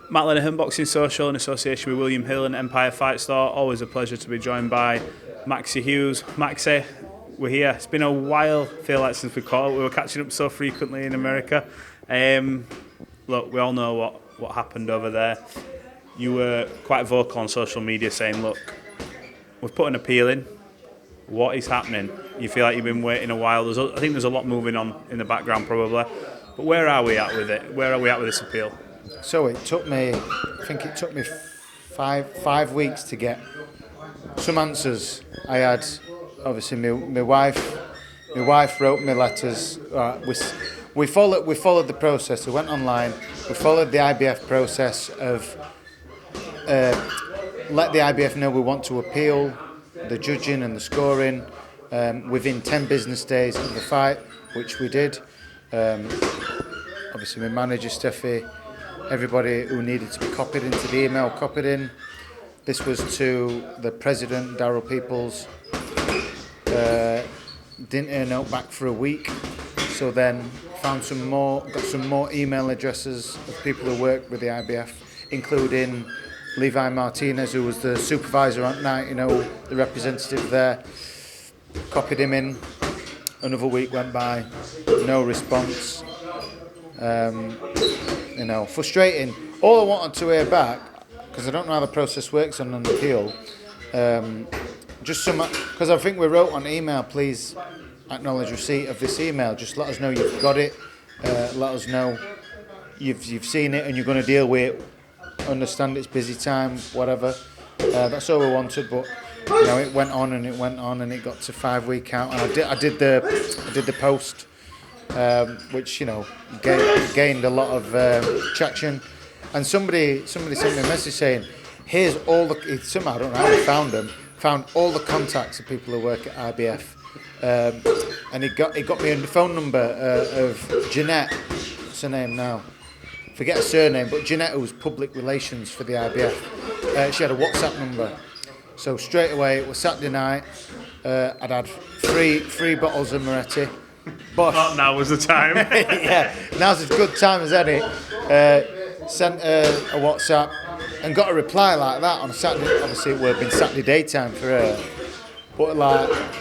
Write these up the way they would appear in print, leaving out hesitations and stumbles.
Matt Lenihan, Boxing Social, in association with William Hill and Empire Fight Store. Always a pleasure to be joined by Maxi Hughes. Maxi, we're here. It's been a while, I feel like, since we caught up. We were catching up so frequently in America. Look, we all know what happened over there. You were quite vocal on social media saying, look, we've put an appeal in. What is happening? You feel like you've been waiting a while. I think there's a lot moving on in the background probably. But where are we at with it? Where are we at with this appeal? So it took me, I think it took me five weeks to get some answers. I had, obviously, my wife wrote me letters. We followed the process. We went online. We followed the IBF process of let the IBF know we want to appeal the judging and the scoring within 10 business days of the fight, which we did. Obviously, my manager, Steffi, everybody who needed to be copied into the email, copied in. This was to the president, Darryl Peoples. Didn't hear a note back for a week. So then got some more email addresses of people who worked with the IBF, including Leigh Martinez, who was the supervisor on night, the representative there. Copied him in. Another week went by, no response. Frustrating. All I wanted to hear back, because I don't know how the process works on an appeal, because I think we wrote on email, please acknowledge receipt of this email. Just let us know you've got it. Let us know you've seen it and you're going to deal with it. Understand it's busy time, whatever. That's all we wanted, but it went on and it got to 5 week out, and I did the post, which gained a lot of traction, and somebody sent me a message saying, here's all the, somehow I don't know how I found all the contacts of people who work at IBF, and it got me a phone number of Jeanette. What's her name now? Forget her surname, but Jeanette, who was public relations for the IBF. She had a WhatsApp number. So straight away, it was Saturday night. I'd had three bottles of Moretti. But now was the time. Yeah, now's as good time as any. Sent her a WhatsApp and got a reply like that on a Saturday. Obviously, it would have been Saturday daytime for her. But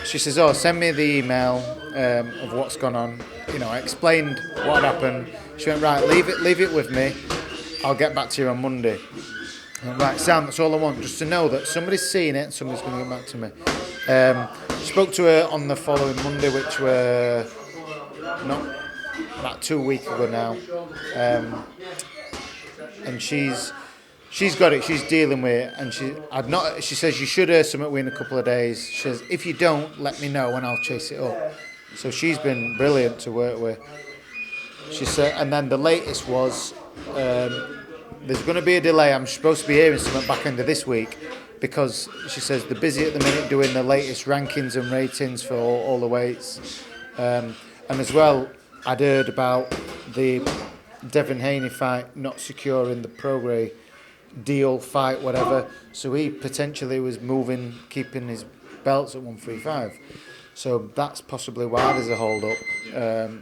she says, send me the email of what's gone on. I explained what had happened. She went, right, leave it with me. I'll get back to you on Monday. I went, right, Sam, that's all I want, just to know that somebody's seen it and somebody's going to get back to me. Spoke to her on the following Monday, which were not about 2 weeks ago now. And she's got it. She's dealing with it, and she says you should hear something within a couple of days. She says if you don't, let me know and I'll chase it up. So she's been brilliant to work with. She said, and then the latest was there's going to be a delay. I'm supposed to be hearing something back end of this week, because she says they're busy at the minute doing the latest rankings and ratings for all the weights. And as well, I'd heard about the Devin Haney fight not securing the Prograis deal, fight, whatever. So he potentially was keeping his belts at 135. So that's possibly why there's a hold up.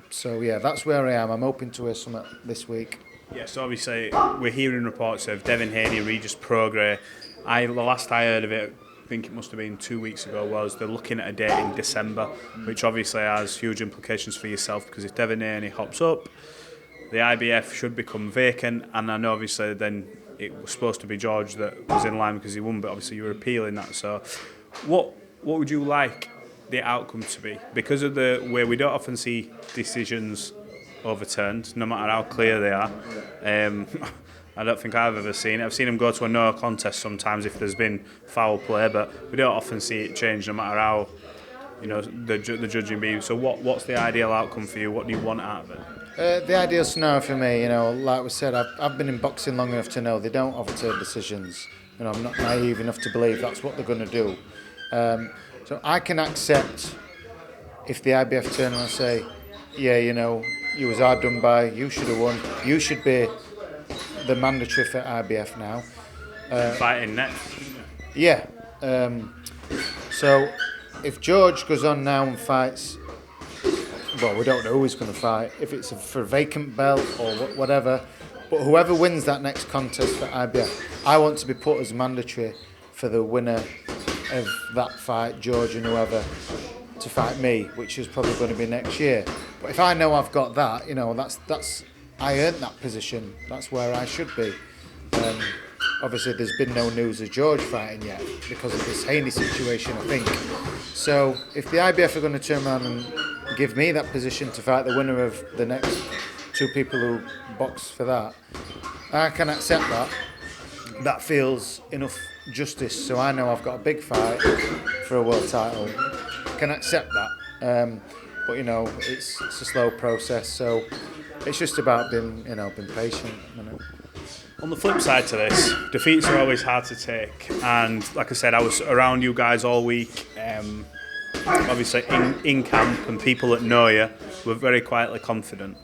So yeah, that's where I am. I'm hoping to hear something this week. Yes, so obviously we're hearing reports of Devin Haney, Regis Prograis. The last I heard of it, I think it must have been 2 weeks ago, was they're looking at a date in December, which obviously has huge implications for yourself, because if Devin Haney hops up, the IBF should become vacant, and I know obviously then it was supposed to be George that was in line because he won, but obviously you were appealing that. So what would you like the outcome to be? Because of the way we don't often see decisions overturned, no matter how clear they are. I don't think I've ever seen it. I've seen him go to a no contest sometimes if there's been foul play, but we don't often see it change, no matter how the judging be. So what's the ideal outcome for you? What do you want out of it? The ideal scenario for me, like we said, I've been in boxing long enough to know they don't overturn decisions. I'm not naive enough to believe that's what they're going to do. So I can accept if the IBF turn and say, yeah, you was hard done by, you should have won, you should be the mandatory for IBF now. Fighting next. Yeah. So if George goes on now and fights, well, we don't know who he's going to fight. If it's for a vacant belt or whatever, But whoever wins that next contest for IBF, I want to be put as mandatory for the winner of that fight, George and whoever, to fight me, which is probably going to be next year. But if I know I've got that, that's I earned that position. That's where I should be. Obviously, there's been no news of George fighting yet because of this Haney situation, I think. So if the IBF are going to turn around and give me that position to fight the winner of the next two people who box for that, I can accept that. That feels enough justice, so I know I've got a big fight for a world title. I can accept that. But it's a slow process, so it's just about being patient. On the flip side to this, defeats are always hard to take, and like I said, I was around you guys all week, obviously in camp, and people that know you were very quietly confident.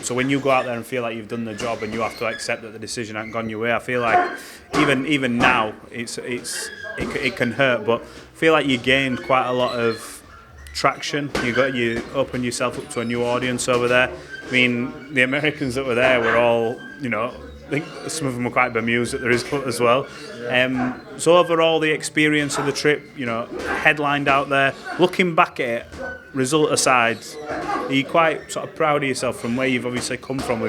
So when you go out there and feel like you've done the job and you have to accept that the decision hasn't gone your way, I feel like even now it can hurt, but I feel like you gained quite a lot of traction. You opened yourself up to a new audience over there. I mean, the Americans that were there were all, I think some of them were quite bemused at the result as well. So overall, the experience of the trip, headlined out there, looking back at it, result aside, are you quite sort of proud of yourself from where you've obviously come from?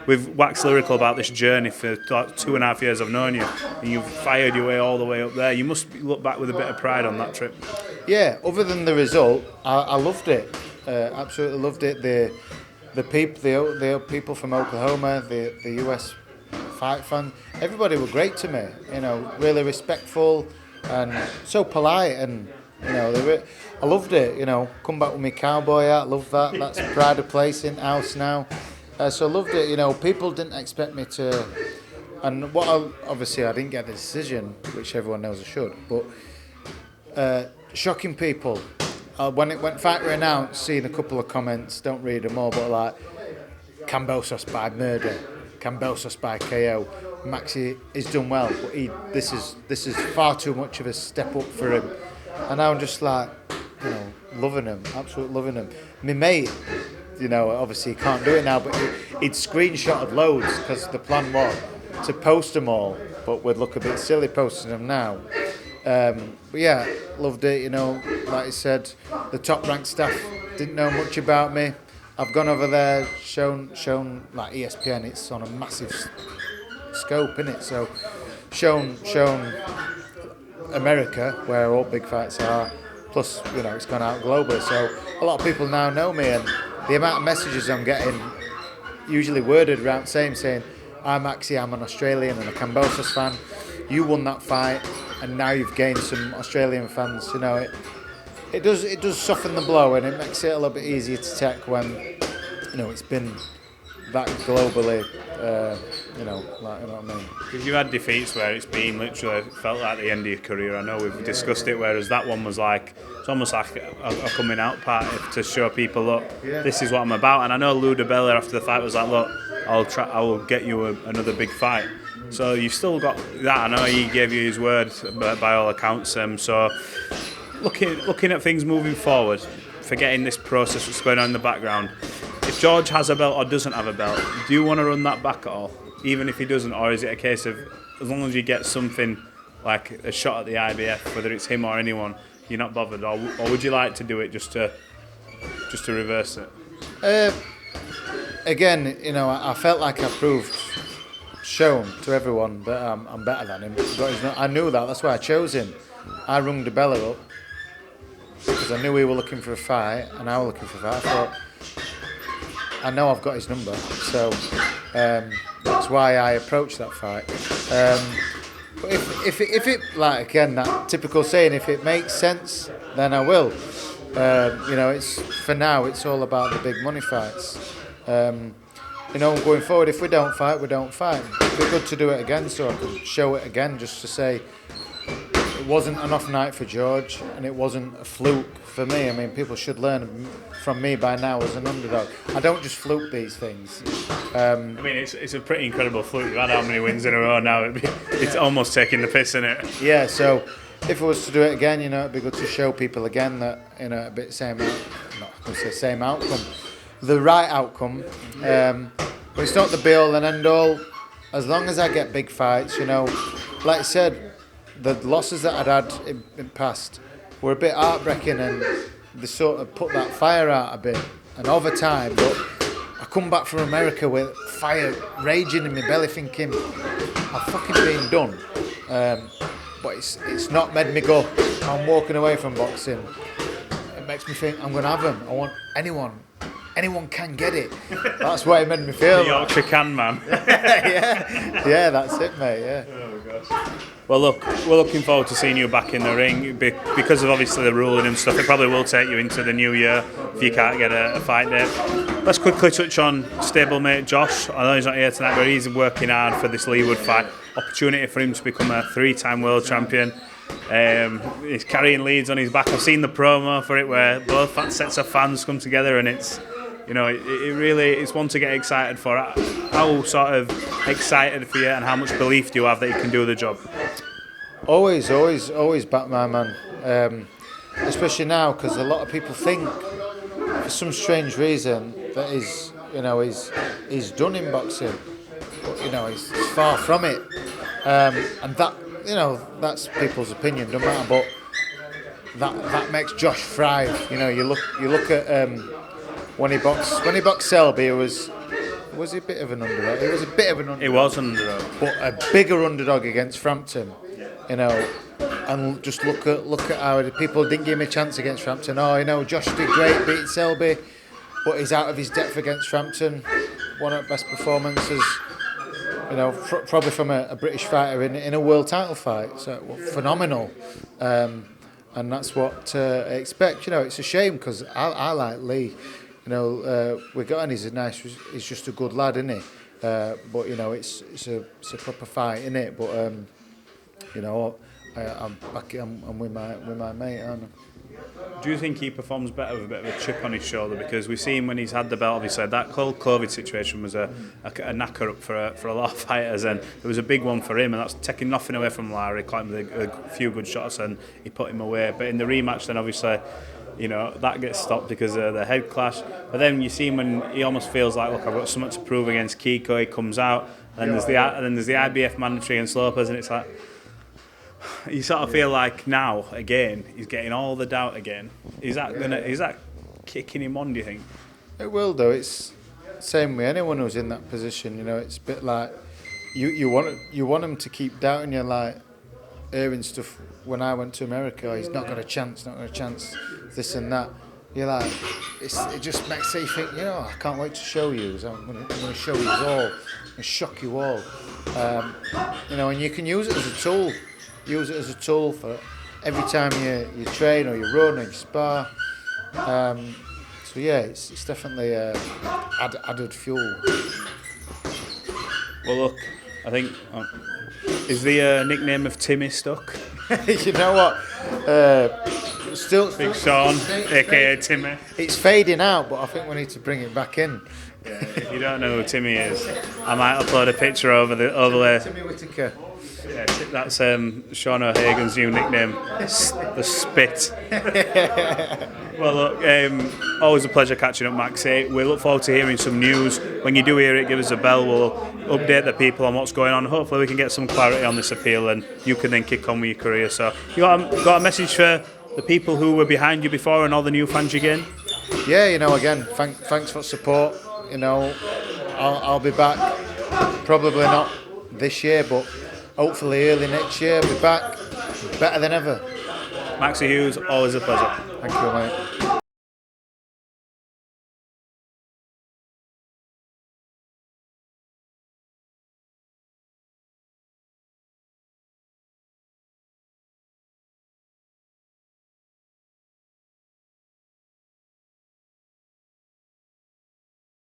We've waxed lyrical about this journey for like 2.5 years I've known you, and you've fired your way all the way up there. You must look back with a bit of pride on that trip. Yeah, other than the result, I loved it. Absolutely loved it. The people from Oklahoma, the US fight fans, everybody were great to me. Really respectful and so polite, and I loved it. Come back with me cowboy hat, love that. That's pride of place in house now. So I loved it. People didn't expect me to, and obviously I didn't get the decision, which everyone knows I should. But shocking people. When fight were announced, seeing a couple of comments, don't read them all, but like Kambosos by murder, Kambosos by KO. Maxi has done well, but this is far too much of a step up for him. And I'm just like, loving him, absolutely loving him. My mate, obviously he can't do it now, but he'd screenshotted loads because the plan was to post them all, but would look a bit silly posting them now. But yeah, loved it. Like I said, the top ranked staff didn't know much about me. I've gone over there, shown like ESPN. It's on a massive scope, innit? So shown America, where all big fights are. Plus, it's gone out globally. So a lot of people now know me, and the amount of messages I'm getting, usually worded around saying, I'm Maxi, I'm an Australian and a Kambosos fan. You won that fight, and now you've gained some Australian fans. It does soften the blow, and it makes it a little bit easier to take when it's been that globally. You know what I mean. Because you've had defeats where it's been literally felt like the end of your career. I know we've discussed it, whereas that one was like it's almost like a coming out party to show people, look, this is what I'm about. And I know Lou DeBella after the fight was like, look, I will get you another big fight. So you've still got that. I know he gave you his word by all accounts. So looking at things moving forward, forgetting this process that's going on in the background, if George has a belt or doesn't have a belt, do you want to run that back at all? Even if he doesn't, or is it a case of as long as you get something like a shot at the IBF, whether it's him or anyone, you're not bothered, or would you like to do it just to reverse it? Again, I felt like I shown to everyone that I'm better than him. I knew that. That's why I chose him. I rung DeBella up because I knew we were looking for a fight, and I was looking for a fight. I thought, I know I've got his number, so that's why I approached that fight. But if it like again that typical saying, if it makes sense, then I will. It's for now. It's all about the big money fights. Going forward, if we don't fight, we don't fight. It'd be good to do it again, so I could show it again, just to say it wasn't an off night for George, and it wasn't a fluke for me. I mean, people should learn from me by now as an underdog. I don't just fluke these things. It's a pretty incredible fluke. You've had how many wins in a row now? It's almost taking the piss, isn't it? Yeah. So if I was to do it again, it'd be good to show people again that a bit same outcome, the right outcome. But But it's not the be all and end all. As long as I get big fights, you know, like I said, the losses that I'd had in past were a bit heartbreaking, and they sort of put that fire out a bit. And over time, but I come back from America with fire raging in my belly, thinking I've fucking been done. But it's not made me go, I'm walking away from boxing. It makes me think I'm going to have them. I want anyone can get it. That's what it made me feel. The Yorkshire can, man. yeah, that's it, mate. Yeah. Oh gosh. Well, look, we're looking forward to seeing you back in the ring because of obviously the ruling and stuff. It probably will take you into the new year if you can't get a fight date. Let's quickly touch on stablemate Josh. I know he's not here tonight, but he's working hard for this Leigh fight. Opportunity for him to become a 3-time world champion. He's carrying Leeds on his back. I've seen the promo for it where both sets of fans come together, and it's, you know, it really is one to get excited for. How sort of excited for you, and how much belief do you have that you can do the job? Always back my man. Especially now, because a lot of people think, for some strange reason, that he's done in boxing. But, you know, he's far from it. And that, you know, that's people's opinion, doesn't matter. But that makes Josh thrive. You know, you look at when he boxed Selby, was he a bit of an underdog? He was a bit of an underdog. It was an underdog, but a bigger underdog against Frampton. You know, and just look at how the people didn't give him a chance against Frampton. Oh, you know, Josh did great beating Selby, but he's out of his depth against Frampton. One of the best performances, you know, probably from a British fighter in a world title fight. So phenomenal, and that's what I expect. You know, it's a shame because I like Leigh. You know, we got on. He's just a good lad, isn't he? But you know, it's a proper fight, isn't it? But you know, I'm with my mate, aren't I? Do you think he performs better with a bit of a chip on his shoulder? Because we've seen when he's had the belt, obviously that whole COVID situation was a knacker up for a lot of fighters, and it was a big one for him, and that's taking nothing away from Larry. Climbed a few good shots and he put him away. But in the rematch, then obviously, you know, that gets stopped because of the head clash. But then you see him when he almost feels like, look, I've got something to prove against Kiko. He comes out, and there's the IBF mandatory against Lopez, and it's like, you sort of feel like now again he's getting all the doubt again. Is that kicking him on, do you think? It will do. It's same with anyone who's in that position. You know, it's a bit like you want him to keep doubting you, like hearing stuff. When I went to America, he's not got a chance, this and that. You're like, it just makes you think, you know, I can't wait to show you. So I'm going to show you all and shock you all. You know, and you can use it as a tool. Use it as a tool for every time you train or you run or you spar. So yeah, it's definitely added fuel. Well, look, I think is the nickname of Timmy stuck? You know what? Still Big Sean, aka Timmy. It's fading out, but I think we need to bring it back in. Yeah, if you don't know who Timmy is, I might upload a picture over there. Timmy Whittaker. Yeah, that's Sean O'Hagan's new nickname, the Spit. Well, look, always a pleasure catching up, Maxi. We look forward to hearing some news. When you do hear it, give us a bell. We'll update the people on what's going on. Hopefully we can get some clarity on this appeal, and you can then kick on with your career. So you got a message for the people who were behind you before and all the new fans you gained? Yeah, you know, again, thanks for support. You know, I'll be back, probably not this year, but hopefully early next year, we'll be back better than ever. Maxi Hughes, always a pleasure. Thank you, mate.